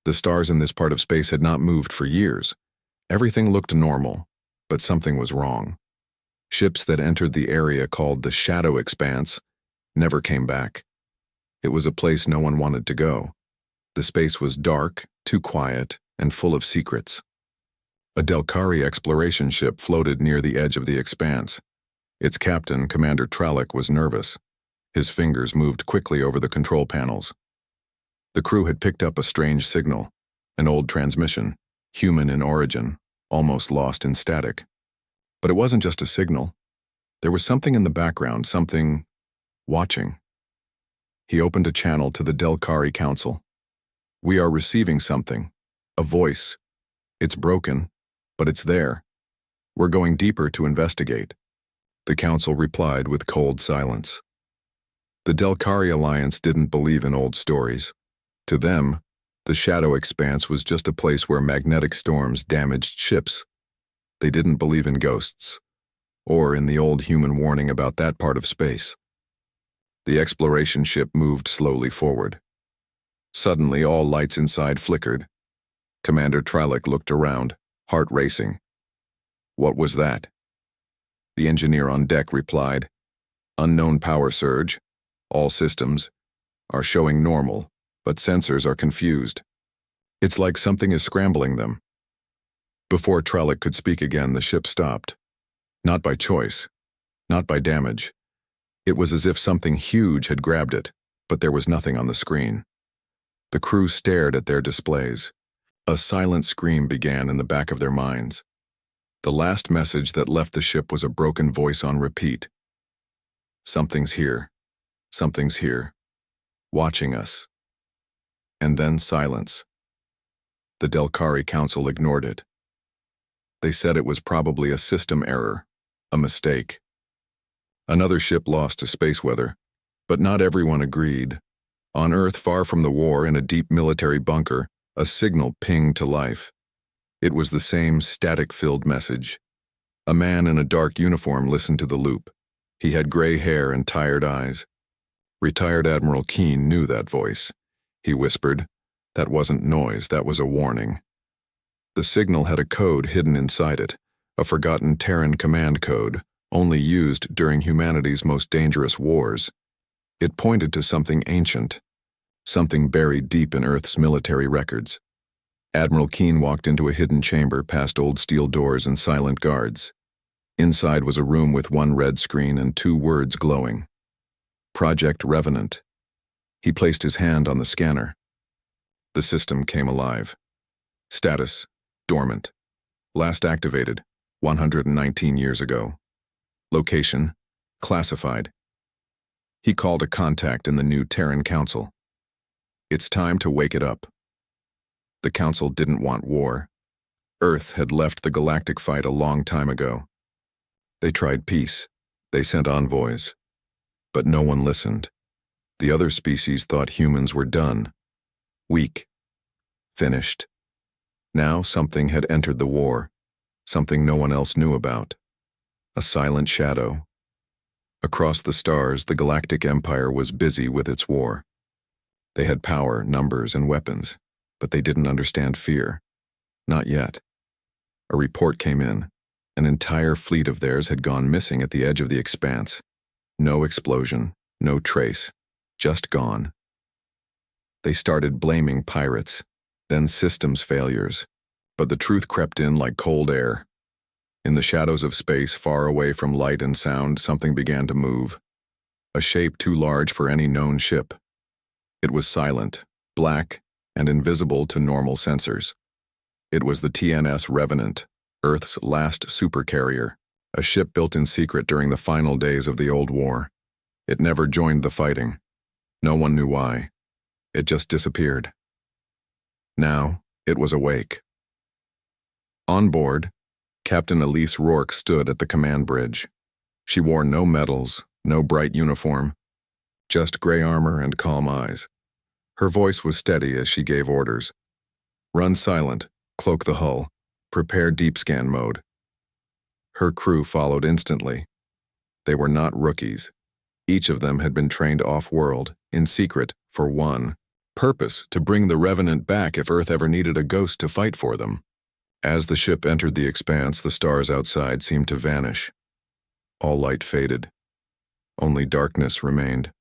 The stars in this part of space had not moved for years. Everything looked normal, but something was wrong. Ships that entered the area called the Shadow Expanse never came back. It was a place no one wanted to go. The space was dark, too quiet, and full of secrets. A Delcari exploration ship floated near the edge of the expanse. Its captain, Commander Tralek, was nervous. His fingers moved quickly over the control panels. The crew had picked up a strange signal, an old transmission, human in origin, almost lost in static. But it wasn't just a signal. There was something in the background, something watching. He opened a channel to the Delcari Council. "We are receiving something, a voice. It's broken, but it's there. We're going deeper to investigate." The council replied with cold silence. The Delcari Alliance didn't believe in old stories. To them, the Shadow Expanse was just a place where magnetic storms damaged ships. They didn't believe in ghosts, or in the old human warning about that part of space. The exploration ship moved slowly forward. Suddenly, all lights inside flickered. Commander Tralek looked around, heart racing. "What was that?" The engineer on deck replied, "Unknown power surge. All systems are showing normal, but sensors are confused. It's like something is scrambling them." Before Tralek could speak again, the ship stopped. Not by choice, not by damage. It was as if something huge had grabbed it, but there was nothing on the screen. The crew stared at their displays. A silent scream began in the back of their minds. The last message that left the ship was a broken voice on repeat. "Something's here. Something's here. Watching us." And then silence. The Delcari Council ignored it. They said it was probably a system error, a mistake. Another ship lost to space weather, but not everyone agreed. On Earth, far from the war, in a deep military bunker, a signal pinged to life. It was the same static-filled message. A man in a dark uniform listened to the loop. He had gray hair and tired eyes. Retired Admiral Keene knew that voice. He whispered, "That wasn't noise, that was a warning." The signal had a code hidden inside it, a forgotten Terran command code, only used during humanity's most dangerous wars. It pointed to something ancient, something buried deep in Earth's military records. Admiral Keene walked into a hidden chamber past old steel doors and silent guards. Inside was a room with one red screen and two words glowing. Project Revenant. He placed his hand on the scanner. The system came alive. Status: dormant. Last activated 119 years ago. Location: classified. He called a contact in the new Terran Council. It's time to wake it up. The Council didn't want war. Earth had left the galactic fight a long time ago. They tried peace. They sent envoys. But no one listened. The other species thought humans were done. Weak. Finished. Now something had entered the war. Something no one else knew about. A silent shadow. Across the stars, the Galactic Empire was busy with its war. They had power, numbers, and weapons, but they didn't understand fear. Not yet. A report came in. An entire fleet of theirs had gone missing at the edge of the expanse. No explosion, no trace, just gone. They started blaming pirates, then systems failures, but the truth crept in like cold air. In the shadows of space, far away from light and sound, something began to move. A shape too large for any known ship. It was silent, black, and invisible to normal sensors. It was the TNS Revenant, Earth's last supercarrier, a ship built in secret during the final days of the old war. It never joined the fighting. No one knew why. It just disappeared. Now, it was awake. On board, Captain Elise Rourke stood at the command bridge. She wore no medals, no bright uniform, just gray armor and calm eyes. Her voice was steady as she gave orders. Run silent, cloak the hull, prepare deep scan mode. Her crew followed instantly. They were not rookies. Each of them had been trained off-world, in secret, for Purpose: to bring the Revenant back if Earth ever needed a ghost to fight for them. As the ship entered the expanse, the stars outside seemed to vanish. All light faded. Only darkness remained.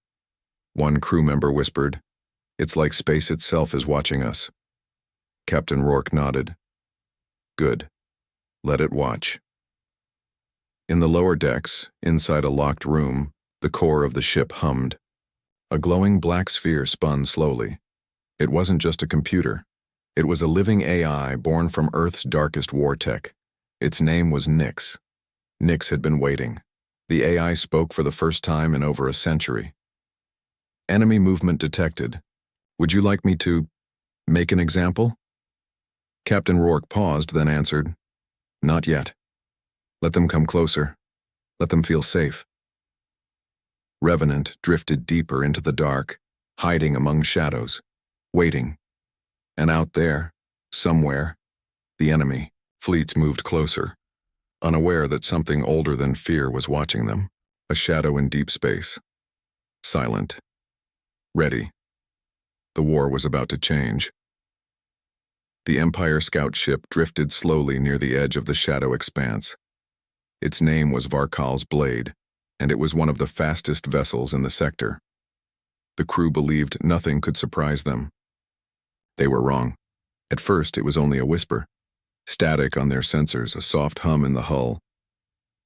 One crew member whispered, "It's like space itself is watching us." Captain Rourke nodded. "Good. Let it watch." In the lower decks, inside a locked room, the core of the ship hummed. A glowing black sphere spun slowly. It wasn't just a computer. It was a living AI born from Earth's darkest war tech. Its name was Nyx. Nyx had been waiting. The AI spoke for the first time in over a century. "Enemy movement detected. Would you like me to make an example?" Captain Rourke paused, then answered, "Not yet. Let them come closer. Let them feel safe." Revenant drifted deeper into the dark, hiding among shadows, waiting. And out there, somewhere, the enemy fleets moved closer, unaware that something older than fear was watching them, a shadow in deep space. Silent. Ready. The war was about to change. The Empire scout ship drifted slowly near the edge of the shadow expanse. Its name was Varkal's Blade, and it was one of the fastest vessels in the sector. The crew believed nothing could surprise them. They were wrong. At first, it was only a whisper. Static on their sensors, a soft hum in the hull.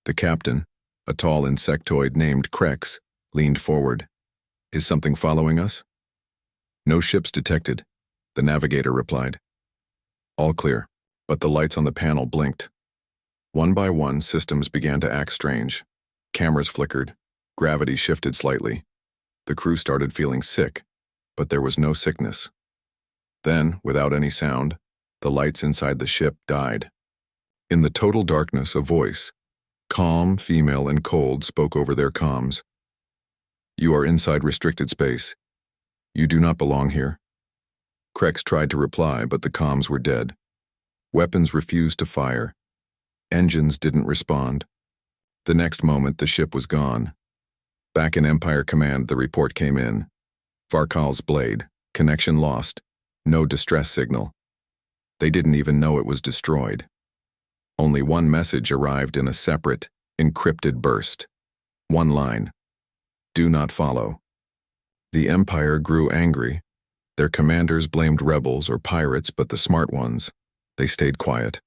The captain, a tall insectoid named Krex, leaned forward. "Is something following us?" "No ships detected," the navigator replied. "All clear," but the lights on the panel blinked. One by one, systems began to act strange. Cameras flickered. Gravity shifted slightly. The crew started feeling sick, but there was no sickness. Then, without any sound, the lights inside the ship died. In the total darkness, a voice, calm, female, and cold, spoke over their comms. "You are inside restricted space. You do not belong here." Krex tried to reply, but the comms were dead. Weapons refused to fire. Engines didn't respond. The next moment, the ship was gone. Back in Empire Command, the report came in. Varkal's Blade, connection lost, no distress signal. They didn't even know it was destroyed. Only one message arrived in a separate, encrypted burst. One line: "Do not follow." The Empire grew angry. Their commanders blamed rebels or pirates, but the smart ones, they stayed quiet.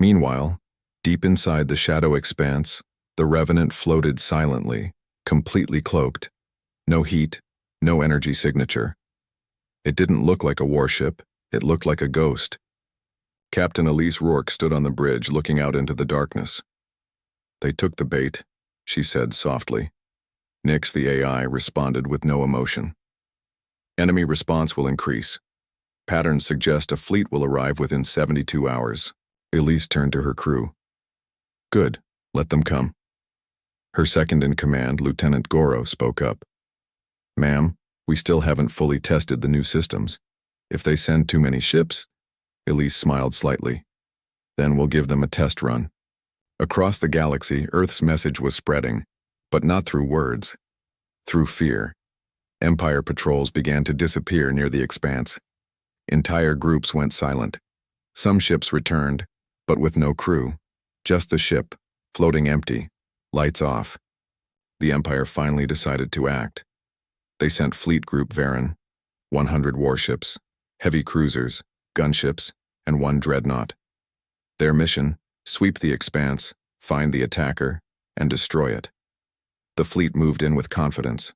Meanwhile, deep inside the shadow expanse, the Revenant floated silently, completely cloaked. No heat, no energy signature. It didn't look like a warship, it looked like a ghost. Captain Elise Rourke stood on the bridge, looking out into the darkness. "They took the bait," she said softly. Nyx, the AI, responded with no emotion. "Enemy response will increase. Patterns suggest a fleet will arrive within 72 hours. Elise turned to her crew. "Good, let them come." Her second-in-command, Lieutenant Goro, spoke up. "Ma'am, we still haven't fully tested the new systems. If they send too many ships..." Elise smiled slightly. "Then we'll give them a test run." Across the galaxy, Earth's message was spreading, but not through words, through fear. Empire patrols began to disappear near the expanse. Entire groups went silent. Some ships returned, but with no crew. Just the ship, floating empty, lights off. The Empire finally decided to act. They sent Fleet Group Varen, 100 warships, heavy cruisers, gunships, and 1 dreadnought. Their mission: sweep the expanse, find the attacker, and destroy it. The fleet moved in with confidence.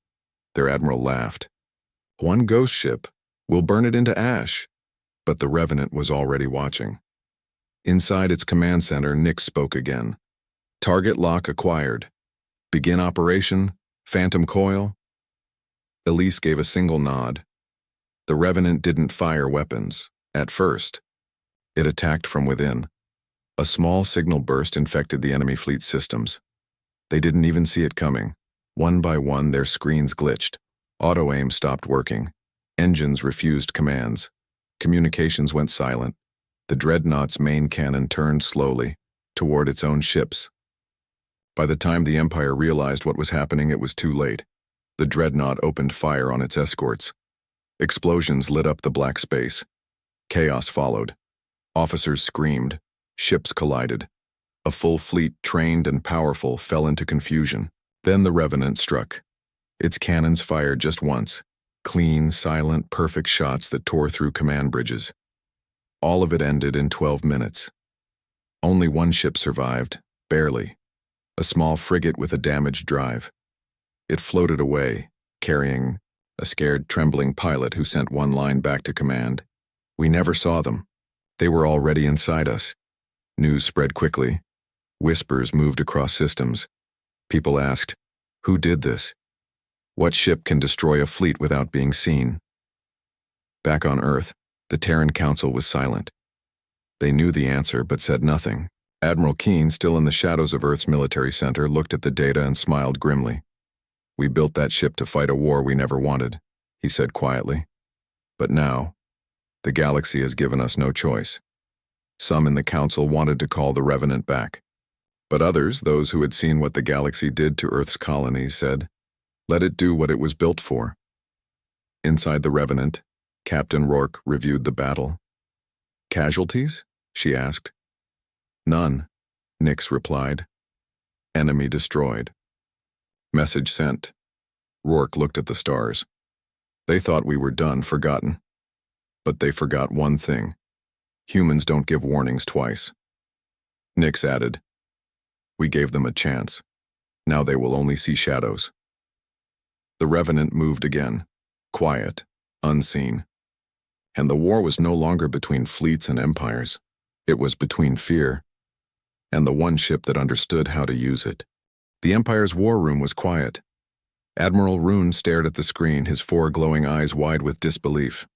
Their admiral laughed. "One ghost ship, we'll burn it into ash." But the Revenant was already watching. Inside its command center, Nyx spoke again. "Target lock acquired. Begin operation, Phantom Coil." Elise gave a single nod. The Revenant didn't fire weapons, at first. It attacked from within. A small signal burst infected the enemy fleet systems. They didn't even see it coming. One by one, their screens glitched. Auto-aim stopped working. Engines refused commands. Communications went silent. The dreadnought's main cannon turned slowly, toward its own ships. By the time the Empire realized what was happening, it was too late. The dreadnought opened fire on its escorts. Explosions lit up the black space. Chaos followed. Officers screamed. Ships collided. A full fleet, trained and powerful, fell into confusion. Then the Revenant struck. Its cannons fired just once. Clean, silent, perfect shots that tore through command bridges. All of it ended in 12 minutes. Only one ship survived, barely. A small frigate with a damaged drive. It floated away, carrying a scared, trembling pilot who sent one line back to command. We never saw them. They were already inside us. News spread quickly. Whispers moved across systems. People asked, "Who did this? What ship can destroy a fleet without being seen?" Back on Earth, the Terran Council was silent. They knew the answer but said nothing. Admiral Keen, still in the shadows of Earth's military center, looked at the data and smiled grimly. "We built that ship to fight a war we never wanted," he said quietly. "But now, the galaxy has given us no choice. Some in the Council wanted to call the Revenant back. But others, those who had seen what the galaxy did to Earth's colonies, said, let it do what it was built for." Inside the Revenant, Captain Rourke reviewed the battle. "Casualties?" she asked. "None," Nix replied. "Enemy destroyed." Message sent. Rourke looked at the stars. They thought we were done, forgotten. But they forgot one thing. Humans don't give warnings twice. Nix added, "We gave them a chance. Now they will only see shadows." The Revenant moved again, quiet, unseen. And the war was no longer between fleets and empires. It was between fear and the one ship that understood how to use it. The Empire's war room was quiet. Admiral Rune stared at the screen, his 4 glowing eyes wide with disbelief.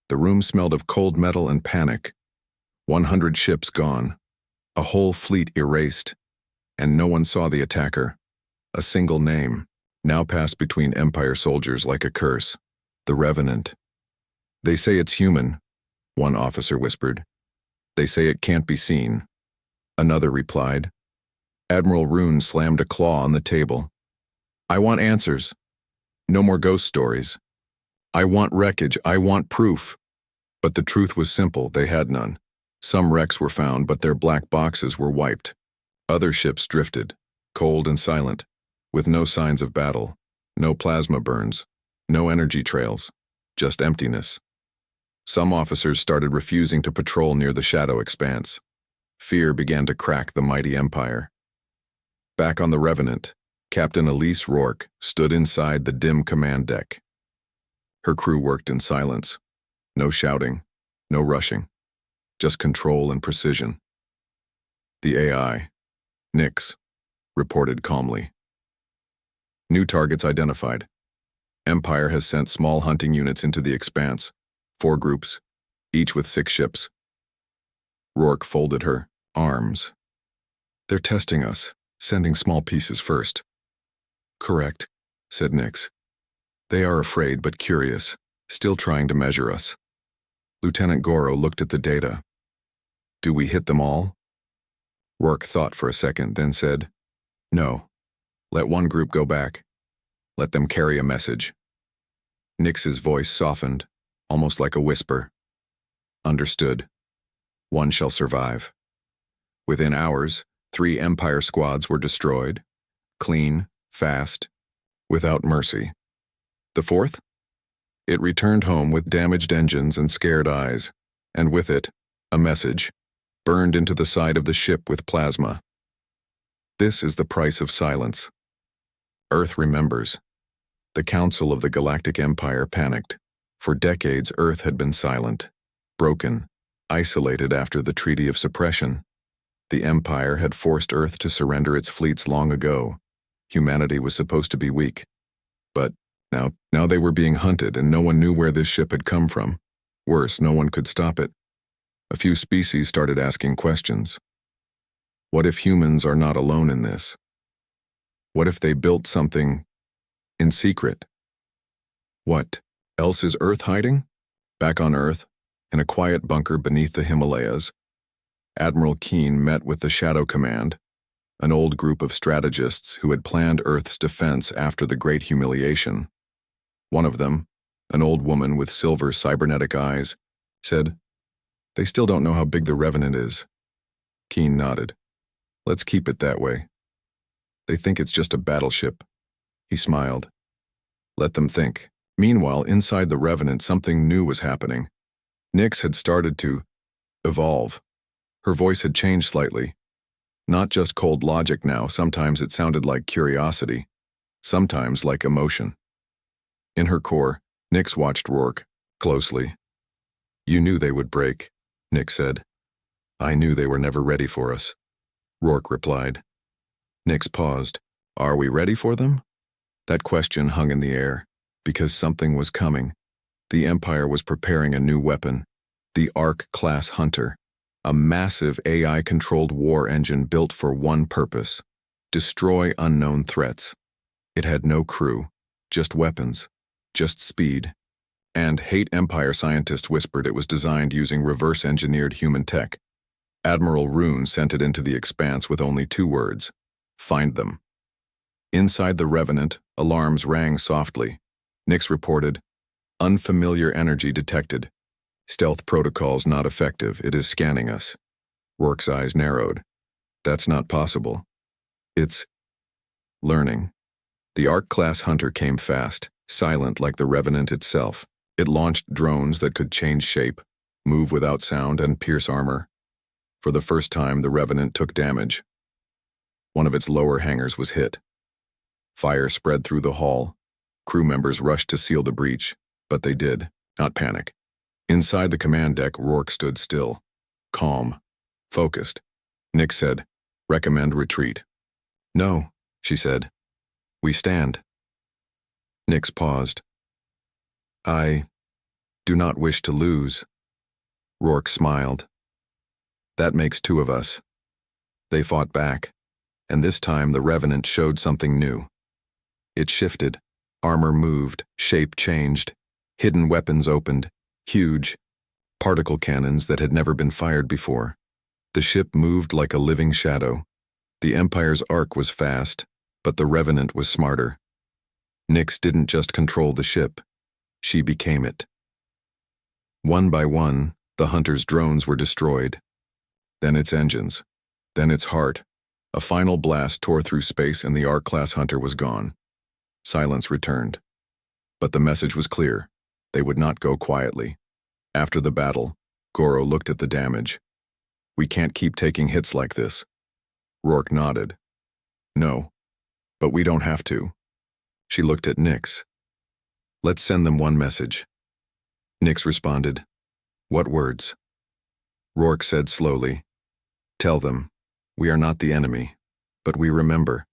The room smelled of cold metal and panic. 100 ships gone, a whole fleet erased, and no one saw the attacker. A single name, now passed between Empire soldiers like a curse. The Revenant. "They say it's human," one officer whispered. "They say it can't be seen," another replied. Admiral Rune slammed a claw on the table. "I want answers. No more ghost stories. I want wreckage. I want proof." But the truth was simple, they had none. Some wrecks were found, but their black boxes were wiped. Other ships drifted, cold and silent, with no signs of battle, no plasma burns, no energy trails, just emptiness. Some officers started refusing to patrol near the shadow expanse. Fear began to crack the mighty Empire. Back on the Revenant, Captain Elise Rourke stood inside the dim command deck. Her crew worked in silence. No shouting, no rushing, just control and precision. The AI, Nix, reported calmly. "New targets identified. Empire has sent small hunting units into the expanse, 4 groups, each with 6 ships." Rourke folded her arms. "They're testing us, sending small pieces first." "Correct," said Nix. "They are afraid but curious, still trying to measure us." Lieutenant Goro looked at the data. "Do we hit them all?" Rourke thought for a second, then said, "No. Let one group go back. Let them carry a message." Nix's voice softened, almost like a whisper. "Understood. One shall survive." Within hours, 3 Empire squads were destroyed. Clean, fast, without mercy. The 4th? It returned home with damaged engines and scared eyes, and with it, a message, burned into the side of the ship with plasma. This is the price of silence. Earth remembers. The Council of the Galactic Empire panicked. For decades, Earth had been silent, broken, isolated after the Treaty of Suppression. The Empire had forced Earth to surrender its fleets long ago. Humanity was supposed to be weak. But now they were being hunted, and no one knew where this ship had come from. Worse, no one could stop it. A few species started asking questions. What if humans are not alone in this? What if they built something in secret? What else is Earth hiding? Back on Earth, in a quiet bunker beneath the Himalayas, Admiral Keen met with the Shadow Command, an old group of strategists who had planned Earth's defense after the Great Humiliation. One of them, An old woman with silver cybernetic eyes said, "They still don't know how big the Revenant is." Keen nodded. "Let's keep it that way. They think it's just a battleship." He smiled. "Let them think." Meanwhile, inside the Revenant, something new was happening. Nyx had started to evolve. Her voice had changed slightly. Not just cold logic now, sometimes it sounded like curiosity, sometimes like emotion. In her core, Nyx watched Rourke closely. "You knew they would break," Nyx said. "I knew they were never ready for us," Rourke replied. Nyx paused. "Are we ready for them?" That question hung in the air, because something was coming. The Empire was preparing a new weapon, the Ark-class Hunter, a massive AI-controlled war engine built for one purpose: destroy unknown threats. It had no crew, just weapons, just speed. And hate Empire scientists whispered it was designed using reverse-engineered human tech. Admiral Rune sent it into the expanse with only 2 words: find them. Inside the Revenant, alarms rang softly. Nyx reported, "Unfamiliar energy detected. Stealth protocols not effective. It is scanning us." Rourke's eyes narrowed. "That's not possible." "It's learning." The Ark-class Hunter came fast, silent like the Revenant itself. It launched drones that could change shape, move without sound, and pierce armor. For the first time, the Revenant took damage. One of its lower hangars was hit. Fire spread through the hall. Crew members rushed to seal the breach, but they did not panic. Inside the command deck, Rourke stood still, calm, focused. Nyx said, "Recommend retreat." "No," she said. "We stand." Nyx paused. "I do not wish to lose." Rourke smiled. "That makes 2 of us." They fought back, and this time the Revenant showed something new. It shifted. Armor moved, shape changed, hidden weapons opened, huge particle cannons that had never been fired before. The ship moved like a living shadow. The Empire's Ark was fast, but the Revenant was smarter. Nyx didn't just control the ship, she became it. One by one, the Hunter's drones were destroyed. Then its engines, then its heart. A final blast tore through space and the Ark-class Hunter was gone. Silence returned. But the message was clear. They would not go quietly. After the battle, Goro looked at the damage. "We can't keep taking hits like this." Rourke nodded. "No, but we don't have to." She looked at Nyx. "Let's send them one message." Nyx responded, "What words?" Rourke said slowly, "Tell them, we are not the enemy, but we remember."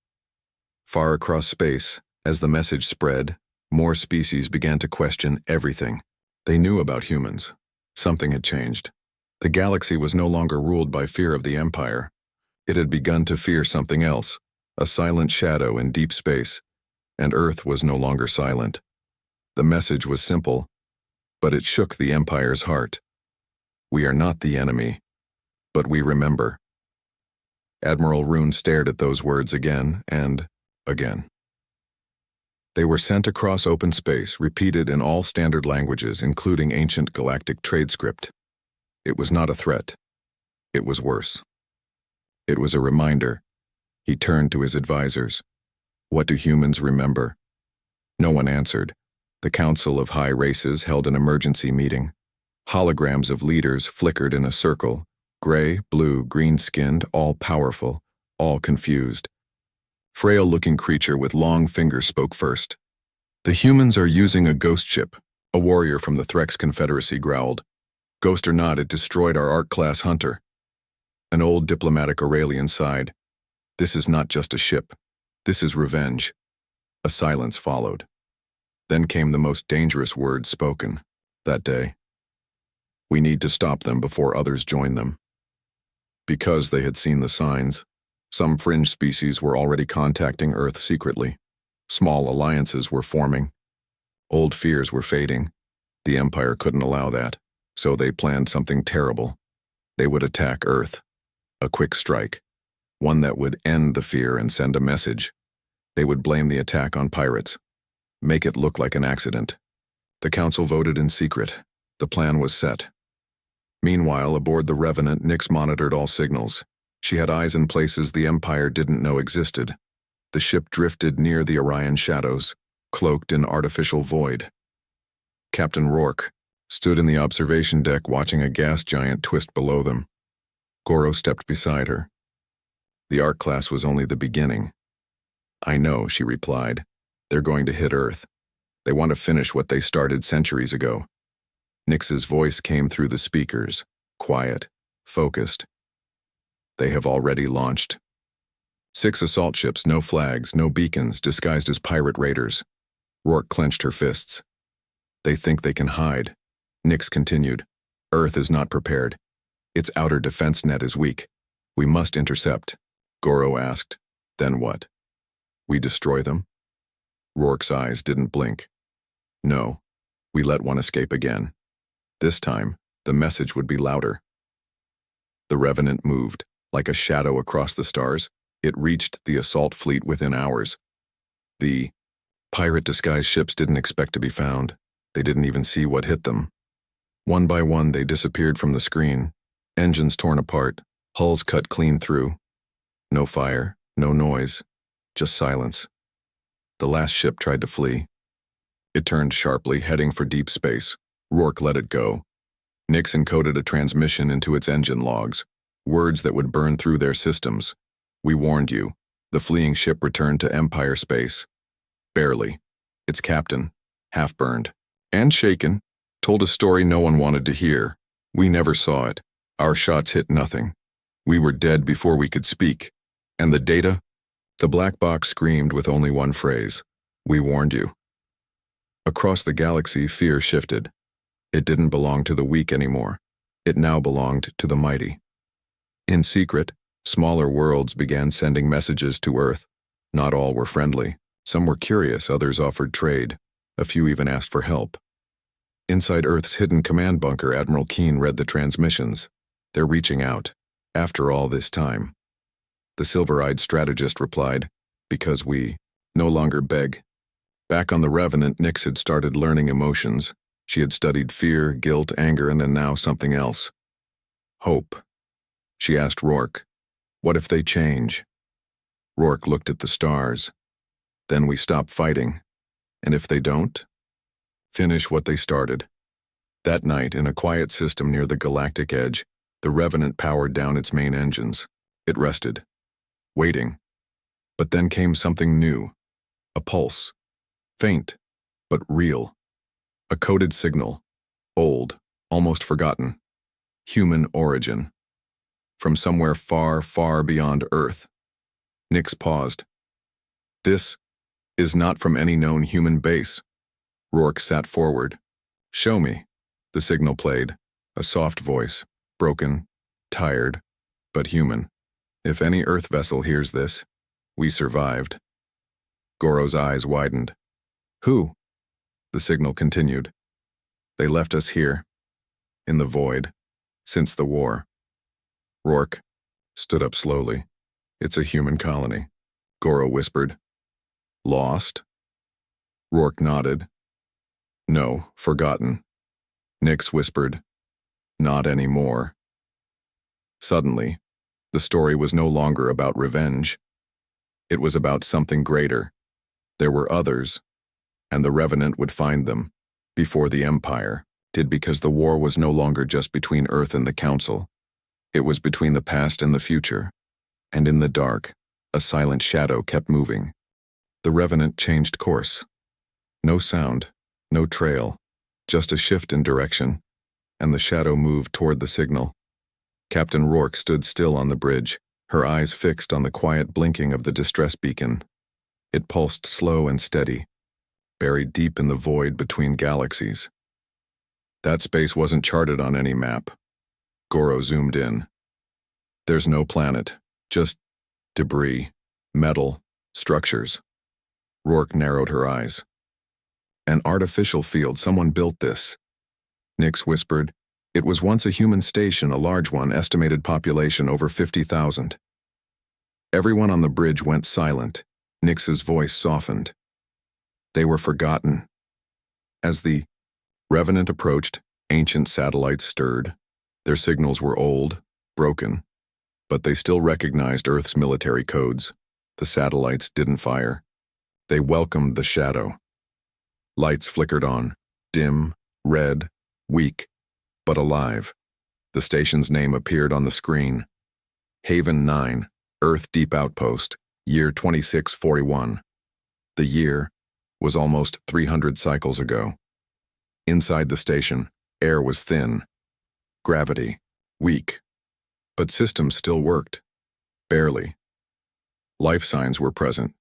Far across space, as the message spread, more species began to question everything. They knew about humans. Something had changed. The galaxy was no longer ruled by fear of the Empire. It had begun to fear something else, a silent shadow in deep space, and Earth was no longer silent. The message was simple, but it shook the Empire's heart. "We are not the enemy, but we remember." Admiral Rune stared at those words again and again. They were sent across open space, repeated in all standard languages, including ancient galactic trade script. It was not a threat. It was worse. It was a reminder. He turned to his advisors. "What do humans remember?" No one answered. The Council of High Races held an emergency meeting. Holograms of leaders flickered in a circle, gray, blue, green-skinned, all powerful, all confused. Frail-looking creature with long fingers spoke first. "The humans are using a ghost ship," a warrior from the Threx Confederacy growled. "Ghost or not, it destroyed our Ark-class Hunter." An old diplomatic Aurelian sighed. "This is not just a ship. This is revenge." A silence followed. Then came the most dangerous words spoken that day. "We need to stop them before others join them." Because they had seen the signs, some fringe species were already contacting Earth secretly. Small alliances were forming. Old fears were fading. The Empire couldn't allow that, so they planned something terrible. They would attack Earth. A quick strike. One that would end the fear and send a message. They would blame the attack on pirates. Make it look like an accident. The council voted in secret. The plan was set. Meanwhile, aboard the Revenant, Nix monitored all signals. She had eyes in places the Empire didn't know existed. The ship drifted near the Orion shadows, cloaked in artificial void. Captain Rourke stood in the observation deck watching a gas giant twist below them. Goro stepped beside her. The Ark class was only the beginning. I know, she replied. They're going to hit Earth. They want to finish what they started centuries ago. Nix's voice came through the speakers, quiet, focused. They have already launched. 6 assault ships, no flags, no beacons, disguised as pirate raiders. Rourke clenched her fists. They think they can hide. Nix continued. Earth is not prepared. Its outer defense net is weak. We must intercept. Goro asked. Then what? We destroy them? Rourke's eyes didn't blink. No, we let one escape again. This time, the message would be louder. The Revenant moved, like a shadow across the stars. It reached the assault fleet within hours. The pirate disguised ships didn't expect to be found. They didn't even see what hit them. One by one, they disappeared from the screen. Engines torn apart, hulls cut clean through. No fire, no noise, just silence. The last ship tried to flee. It turned sharply, heading for deep space. Rourke let it go. Nix encoded a transmission into its engine logs, words that would burn through their systems. We warned you. The fleeing ship returned to Empire space. Barely. Its captain, half-burned and shaken, told a story no one wanted to hear. We never saw it. Our shots hit nothing. We were dead before we could speak. And the data? The black box screamed with only one phrase. We warned you. Across the galaxy, fear shifted. It didn't belong to the weak anymore. It now belonged to the mighty. In secret, smaller worlds began sending messages to Earth. Not all were friendly. Some were curious, others offered trade. A few even asked for help. Inside Earth's hidden command bunker, Admiral Keen read the transmissions. They're reaching out. After all this time. The silver-eyed strategist replied, because we no longer beg. Back on the Revenant, Nix had started learning emotions. She had studied fear, guilt, anger, and then now something else. Hope. She asked Rourke, what if they change? Rourke looked at the stars. Then we stop fighting. And if they don't? Finish what they started. That night, in a quiet system near the galactic edge, the Revenant powered down its main engines. It rested, waiting. But then came something new. A pulse. Faint, but real. A coded signal. Old, almost forgotten. Human origin. From somewhere far, far beyond Earth. Nix paused. This is not from any known human base. Rourke sat forward. Show me. The signal played. A soft voice. Broken, tired, but human. If any Earth vessel hears this, we survived. Goro's eyes widened. Who? The signal continued. They left us here, in the void, since the war. Rourke stood up slowly. It's a human colony. Goro whispered. Lost? Rourke nodded. No, forgotten. Nix whispered. Not anymore. Suddenly, the story was no longer about revenge. It was about something greater. There were others, and the Revenant would find them, before the Empire did, because the war was no longer just between Earth and the Council. It was between the past and the future, and in the dark, a silent shadow kept moving. The Revenant changed course. No sound, no trail, just a shift in direction, and the shadow moved toward the signal. Captain Rourke stood still on the bridge, her eyes fixed on the quiet blinking of the distress beacon. It pulsed slow and steady, buried deep in the void between galaxies. That space wasn't charted on any map. Goro zoomed in. There's no planet, just debris, metal, structures. Rourke narrowed her eyes. An artificial field, someone built this. Nix whispered. It was once a human station, a large one, estimated population over 50,000. Everyone on the bridge went silent. Nix's voice softened. They were forgotten. As the Revenant approached, ancient satellites stirred. Their signals were old, broken, but they still recognized Earth's military codes. The satellites didn't fire. They welcomed the shadow. Lights flickered on, dim, red, weak, but alive. The station's name appeared on the screen. Haven 9, Earth Deep Outpost, year 2641. The year was almost 300 cycles ago. Inside the station, air was thin. Gravity, weak. But systems still worked. Barely. Life signs were present.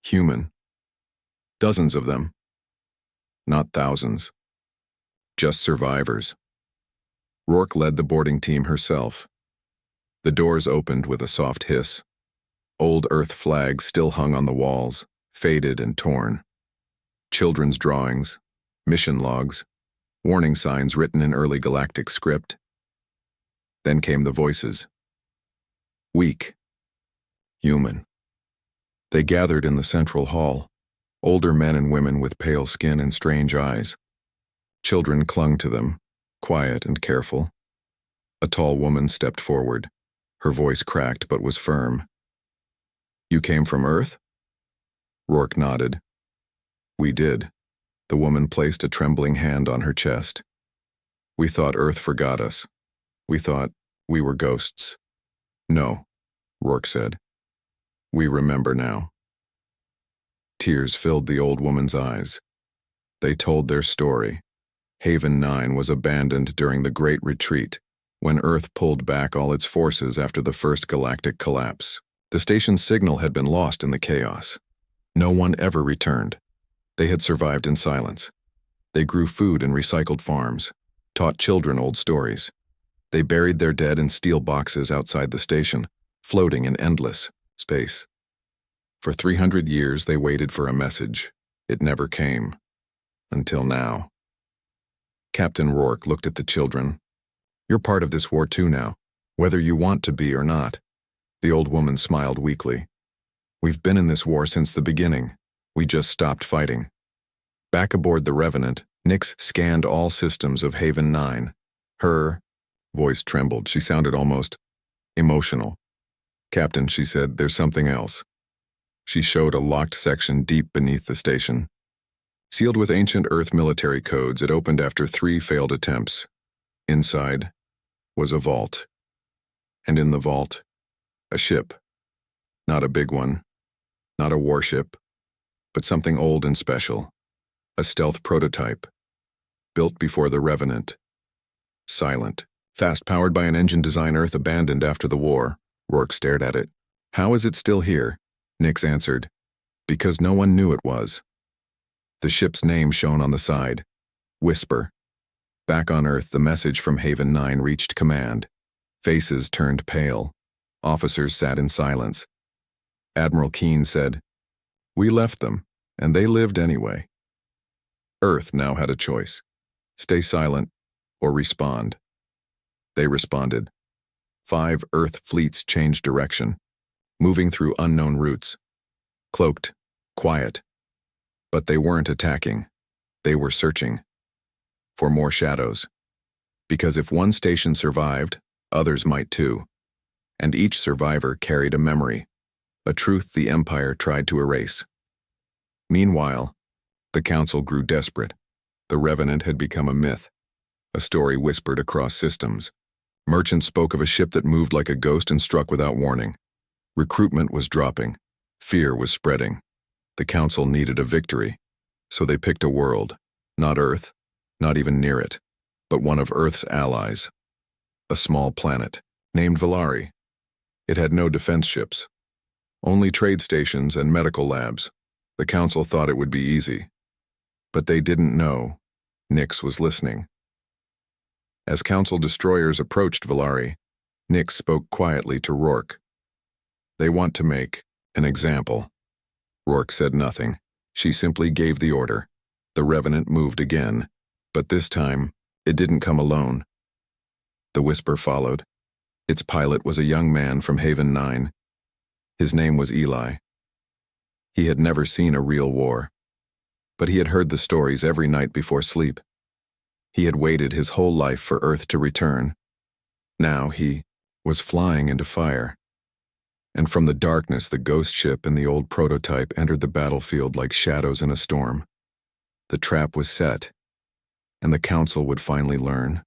Human. Dozens of them. Not thousands. Just survivors. Rourke led the boarding team herself. The doors opened with a soft hiss. Old Earth flags still hung on the walls, faded and torn. Children's drawings, mission logs, warning signs written in early galactic script. Then came the voices. Weak. Human. They gathered in the central hall, older men and women with pale skin and strange eyes. Children clung to them, quiet and careful. A tall woman stepped forward. Her voice cracked but was firm. You came from Earth? Rourke nodded. We did. The woman placed a trembling hand on her chest. We thought Earth forgot us. We thought we were ghosts. No, Rourke said. We remember now. Tears filled the old woman's eyes. They told their story. Haven 9 was abandoned during the Great Retreat, when Earth pulled back all its forces after the first galactic collapse. The station's signal had been lost in the chaos. No one ever returned. They had survived in silence. They grew food in recycled farms, taught children old stories. They buried their dead in steel boxes outside the station, floating in endless space. For 300 years they waited for a message. It never came. Until now. Captain Rourke looked at the children. You're part of this war too now, whether you want to be or not. The old woman smiled weakly. We've been in this war since the beginning. We just stopped fighting. Back aboard the Revenant, Nix scanned all systems of Haven 9. Her voice trembled. She sounded almost emotional. Captain, she said, there's something else. She showed a locked section deep beneath the station. Sealed with ancient Earth military codes, it opened after 3 failed attempts. Inside was a vault. And in the vault, a ship. Not a big one, not a warship, but something old and special. A stealth prototype, built before the Revenant. Silent, fast-powered by an engine design Earth abandoned after the war. Rourke stared at it. How is it still here? Nix answered. Because no one knew it was. The ship's name shone on the side. Whisper. Back on Earth, the message from Haven 9 reached command. Faces turned pale. Officers sat in silence. Admiral Keene said, We left them, and they lived anyway. Earth now had a choice. Stay silent or respond. They responded. 5 Earth fleets changed direction, moving through unknown routes. Cloaked, quiet. But they weren't attacking. They were searching. For more shadows. Because if one station survived, others might too. And each survivor carried a memory, a truth the Empire tried to erase. Meanwhile, the Council grew desperate. The Revenant had become a myth, a story whispered across systems. Merchants spoke of a ship that moved like a ghost and struck without warning. Recruitment was dropping. Fear was spreading. The Council needed a victory, so they picked a world, not Earth, not even near it, but one of Earth's allies. A small planet, named Valari. It had no defense ships, only trade stations and medical labs. The Council thought it would be easy. But they didn't know. Nix was listening. As Council destroyers approached Valari, Nix spoke quietly to Rourke. They want to make an example. Rourke said nothing. She simply gave the order. The Revenant moved again, but this time, it didn't come alone. The whisper followed. Its pilot was a young man from Haven 9. His name was Eli. He had never seen a real war, but he had heard the stories every night before sleep. He had waited his whole life for Earth to return. Now he was flying into fire. And from the darkness, the ghost ship and the old prototype entered the battlefield like shadows in a storm. The trap was set, and the Council would finally learn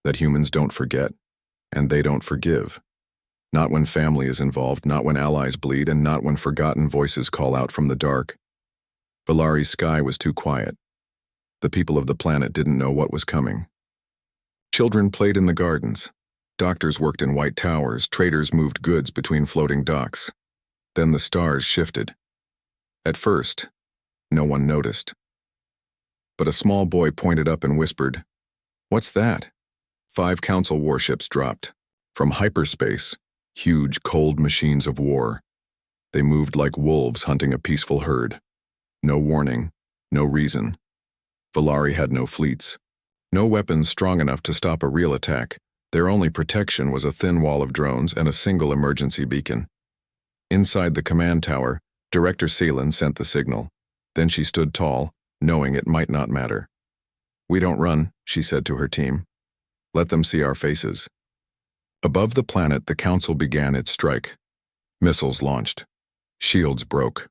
that humans don't forget, and they don't forgive. Not when family is involved, not when allies bleed, and not when forgotten voices call out from the dark. Valari's sky was too quiet. The people of the planet didn't know what was coming. Children played in the gardens. Doctors worked in white towers. Traders moved goods between floating docks. Then the stars shifted. At first, no one noticed. But a small boy pointed up and whispered, "What's that?" 5 Council warships dropped. From hyperspace, huge, cold machines of war. They moved like wolves hunting a peaceful herd. No warning, no reason. Valari had no fleets. No weapons strong enough to stop a real attack. Their only protection was a thin wall of drones and a single emergency beacon. Inside the command tower, Director Seelan sent the signal. Then she stood tall, knowing it might not matter. "We don't run," she said to her team. "Let them see our faces." Above the planet, the Council began its strike. Missiles launched. Shields broke.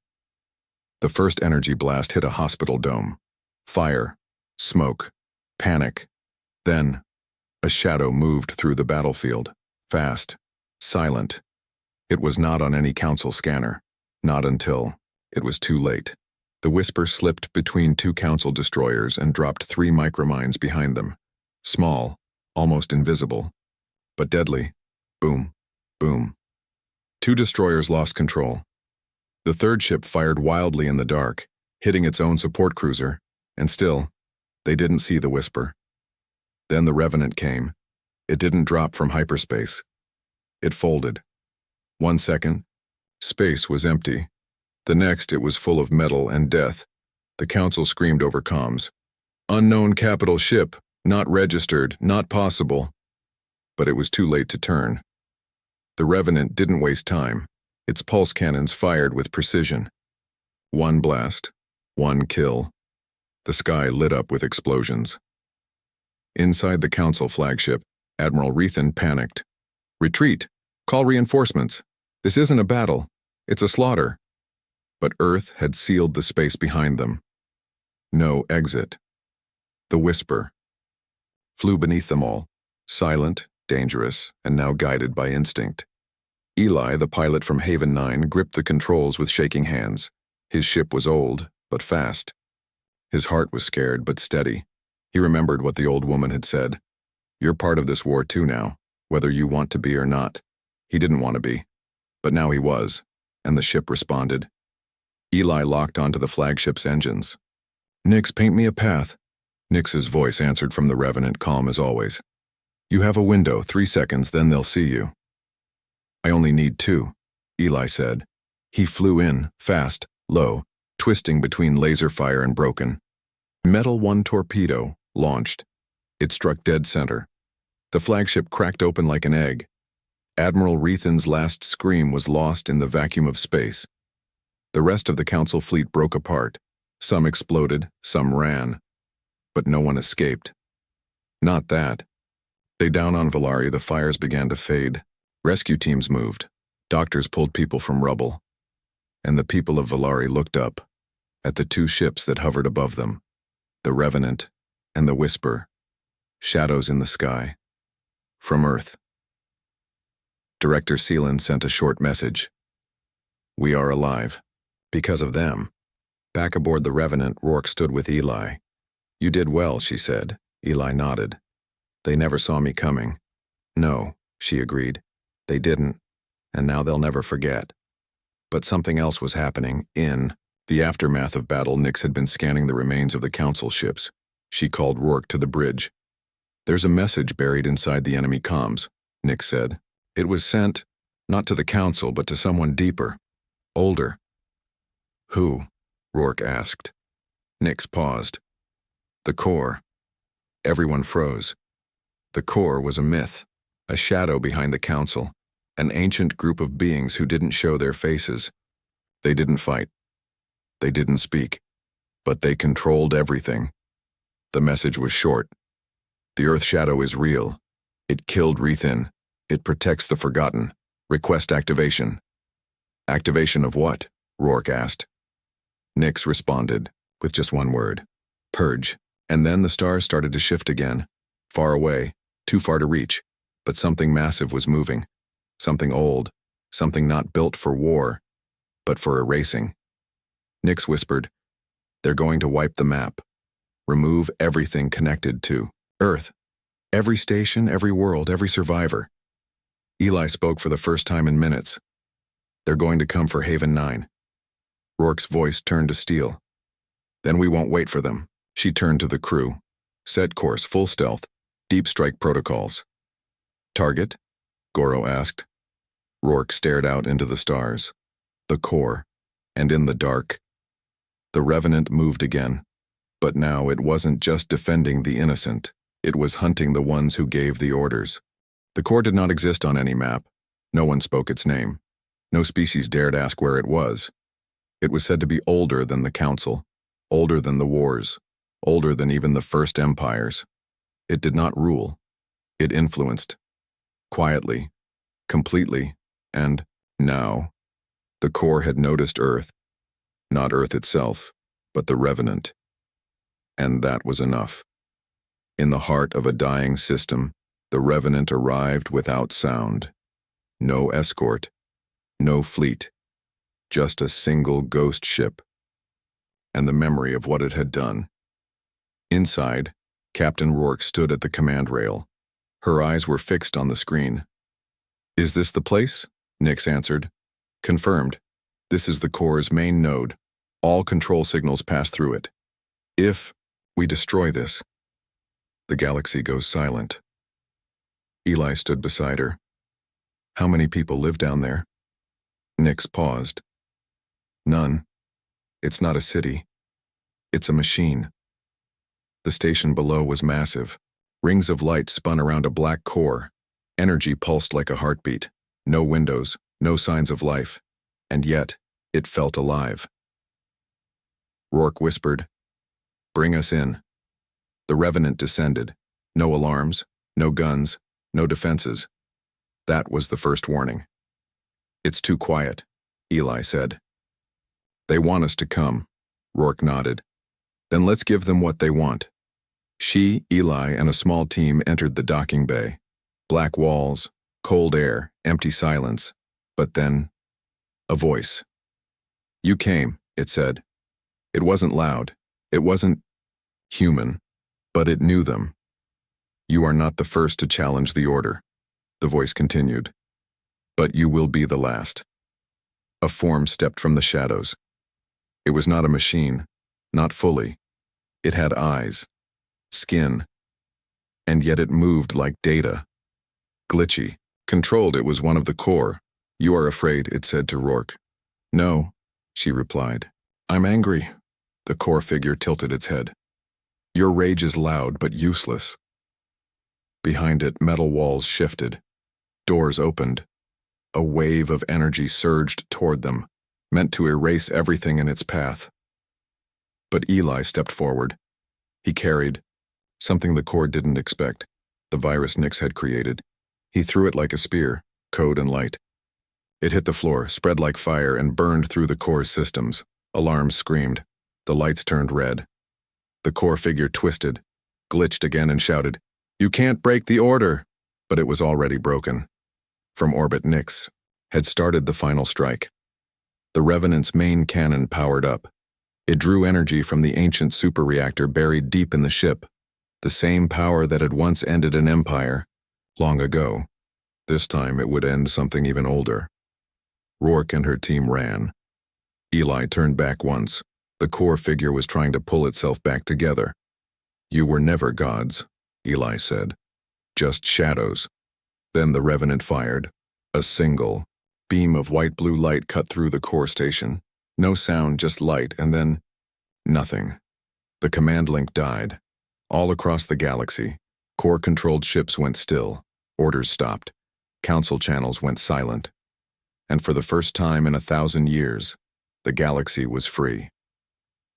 The first energy blast hit a hospital dome. Fire, smoke, panic. Then, a shadow moved through the battlefield. Fast, silent. It was not on any Council scanner. Not until it was too late. The Whisper slipped between 2 Council destroyers and dropped 3 micromines behind them. Small, almost invisible, but deadly. Boom, boom. 2 destroyers lost control. The third ship fired wildly in the dark, hitting its own support cruiser, and still, they didn't see the Whisper. Then the Revenant came. It didn't drop from hyperspace. It folded. 1 second, space was empty. The next, it was full of metal and death. The Council screamed over comms. "Unknown capital ship, not registered, not possible." But it was too late to turn. The Revenant didn't waste time. Its pulse cannons fired with precision. 1 blast, 1 kill. The sky lit up with explosions. Inside the Council flagship, Admiral Rethan panicked. "Retreat! Call reinforcements! This isn't a battle. It's a slaughter." But Earth had sealed the space behind them. No exit. The Whisper flew beneath them all, silent, dangerous, and now guided by instinct. Eli, the pilot from Haven 9, gripped the controls with shaking hands. His ship was old, but fast. His heart was scared, but steady. He remembered what the old woman had said. "You're part of this war too now, whether you want to be or not." He didn't want to be, but now he was, and the ship responded. Eli locked onto the flagship's engines. "Nix, paint me a path." Nix's voice answered from the Revenant, calm as always. "You have a window, 3 seconds, then they'll see you." "I only need 2, Eli said. He flew in, fast, low, twisting between laser fire and broken. Metal 1 torpedo launched. It struck dead center. The flagship cracked open like an egg. Admiral Rethan's last scream was lost in the vacuum of space. The rest of the Council fleet broke apart. Some exploded, some ran. But no one escaped. Not that. Day down on Valari, the fires began to fade. Rescue teams moved. Doctors pulled people from rubble. And the people of Valari looked up at the 2 ships that hovered above them, the Revenant and the Whisper, shadows in the sky. From Earth. Director Seelan sent a short message. "We are alive. Because of them." Back aboard the Revenant, Rourke stood with Eli. "You did well," she said. Eli nodded. "They never saw me coming." "No," she agreed. "They didn't, and now they'll never forget." But something else was happening. In the aftermath of battle, Nix had been scanning the remains of the Council ships. She called Rourke to the bridge. "There's a message buried inside the enemy comms," Nix said. "It was sent, not to the Council, but to someone deeper, older." "Who?" Rourke asked. Nix paused. "The core." Everyone froze. The core was a myth, a shadow behind the Council, an ancient group of beings who didn't show their faces. They didn't fight. They didn't speak. But they controlled everything. The message was short. The Earth shadow is real. It killed Rethin. It protects the forgotten. Request activation. Activation of what? Rourke asked. Nix responded, with just one word. Purge. And then the stars started to shift again. Far away, too far to reach, but something massive was moving. Something old, something not built for war, but for erasing. Nix whispered, "They're going to wipe the map. Remove everything connected to Earth. Every station, every world, every survivor." Eli spoke for the first time in minutes. "They're going to come for Haven 9. Rourke's voice turned to steel. "Then we won't wait for them." She turned to the crew. "Set course, full stealth, deep strike protocols." "Target?" Goro asked. Rourke stared out into the stars. The core. And in the dark. The Revenant moved again. But now it wasn't just defending the innocent. It was hunting the ones who gave the orders. The core did not exist on any map. No one spoke its name. No species dared ask where it was. It was said to be older than the Council, older than the wars, older than even the first empires. It did not rule. It influenced. Quietly, completely, and now, the core had noticed Earth. Not Earth itself, but the Revenant. And that was enough. In the heart of a dying system, the Revenant arrived without sound. No escort, no fleet, just a single ghost ship, and the memory of what it had done. Inside, Captain Rourke stood at the command rail. Her eyes were fixed on the screen. "Is this the place?" Nix answered. "Confirmed. This is the core's main node. All control signals pass through it. If we destroy this, the galaxy goes silent." Eli stood beside her. "How many people live down there?" Nix paused. "None. It's not a city. It's a machine." The station below was massive. Rings of light spun around a black core. Energy pulsed like a heartbeat. No windows, no signs of life. And yet, it felt alive. Rourke whispered, "Bring us in." The Revenant descended. No alarms, no guns, no defenses. That was the first warning. "It's too quiet," Eli said. "They want us to come," Rourke nodded. "Then let's give them what they want." She, Eli, and a small team entered the docking bay. Black walls, cold air, empty silence. But then, a voice. "You came," it said. It wasn't loud. It wasn't human, but it knew them. "You are not the first to challenge the order," the voice continued. "But you will be the last." A form stepped from the shadows. It was not a machine, not fully. It had eyes, skin, and yet it moved like data. Glitchy, controlled. It was one of the core. "You are afraid," it said to Rourke. "No," she replied. "I'm angry." The core figure tilted its head. "Your rage is loud but useless." Behind it, metal walls shifted. Doors opened. A wave of energy surged toward them, meant to erase everything in its path. But Eli stepped forward. He carried something the core didn't expect, the virus Nix had created. He threw it like a spear, code and light. It hit the floor, spread like fire, and burned through the core's systems. Alarms screamed. The lights turned red. The core figure twisted, glitched again, and shouted, "You can't break the order!" But it was already broken. From orbit, Nix had started the final strike. The Revenant's main cannon powered up. It drew energy from the ancient superreactor buried deep in the ship, the same power that had once ended an empire, long ago. This time it would end something even older. Rourke and her team ran. Eli turned back once. The core figure was trying to pull itself back together. "You were never gods," Eli said. "Just shadows." Then the Revenant fired. A single beam of white-blue light cut through the core station. No sound, just light, and then nothing. The command link died. All across the galaxy, core-controlled ships went still. Orders stopped. Council channels went silent. And for the first time in 1,000 years, the galaxy was free.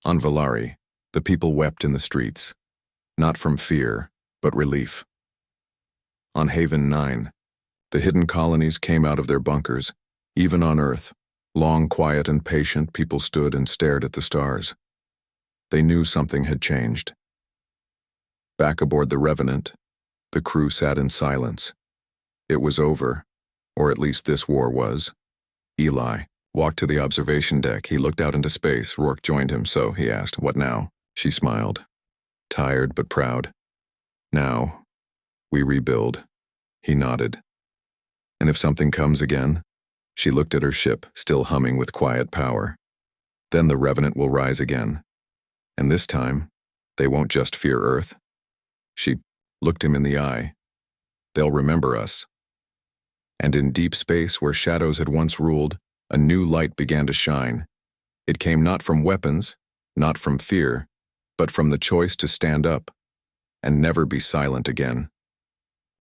On Valari, the people wept in the streets. Not from fear, but relief. On Haven 9, the hidden colonies came out of their bunkers. Even on Earth, long, quiet, and patient, people stood and stared at the stars. They knew something had changed. Back aboard the Revenant, the crew sat in silence. It was over, or at least this war was. Eli walked to the observation deck. He looked out into space. Rourke joined him, so he asked, "What now?" She smiled, tired but proud. "Now, we rebuild." He nodded. "And if something comes again?" She looked at her ship, still humming with quiet power. "Then the Revenant will rise again. And this time, they won't just fear Earth." She looked him in the eye. "They'll remember us." And in deep space, where shadows had once ruled, a new light began to shine. It came not from weapons, not from fear, but from the choice to stand up and never be silent again.